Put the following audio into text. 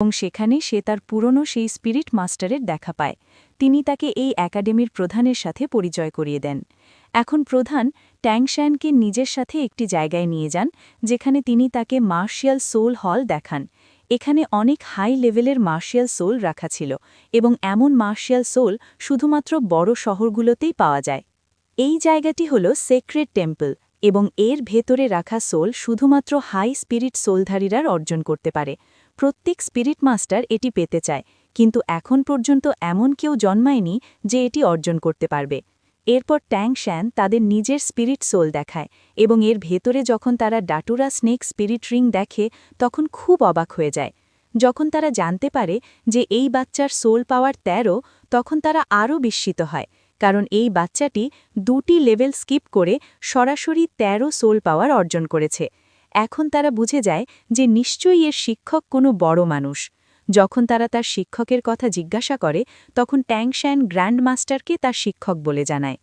এবং সেখানে সে তার পুরনো সেই স্পিরিট মাস্টারের দেখা পায়। তিনি তাকে এই একাডেমির প্রধানের সাথে পরিচয় করিয়ে দেন। এখন প্রধান ট্যাংশ্যানকে নিজের সাথে একটি জায়গায় নিয়ে যান, যেখানে তিনি তাকে মার্শিয়াল সোল হল দেখান। এখানে অনেক হাই লেভেলের মার্শিয়াল সোল রাখা ছিল, এবং এমন মার্শিয়াল সোল শুধুমাত্র বড় শহরগুলোতেই পাওয়া যায়। এই জায়গাটি হল সেক্রেট টেম্পল, এবং এর ভেতরে রাখা সোল শুধুমাত্র হাই স্পিরিট সোলধারীরা অর্জন করতে পারে। প্রত্যেক স্পিরিট মাস্টার এটি পেতে চায়, কিন্তু এখন পর্যন্ত এমন কেউ জন্মায়নি যে এটি অর্জন করতে পারবে। এরপর ট্যাংশ্যান তাদের নিজের স্পিরিট সোল দেখায়, এবং এর ভেতরে যখন তারা ডাটুরা স্নেক স্পিরিট রিং দেখে তখন খুব অবাক হয়ে যায়। যখন তারা জানতে পারে যে এই বাচ্চার সোল পাওয়ার ১৩, তখন তারা আরও বিস্মিত হয়, কারণ এই বাচ্চাটি ২টি লেভেল স্কিপ করে সরাসরি ১৩ সোল পাওয়ার অর্জন করেছে। এখন তারা বুঝে যায় যে নিশ্চয়ই এর শিক্ষক কোনো বড় মানুষ। যখন তারা তার শিক্ষকের কথা জিজ্ঞাসা করে, তখন ট্যাংশ্যান গ্র্যান্ড মাস্টারকে তার শিক্ষক বলে জানায়।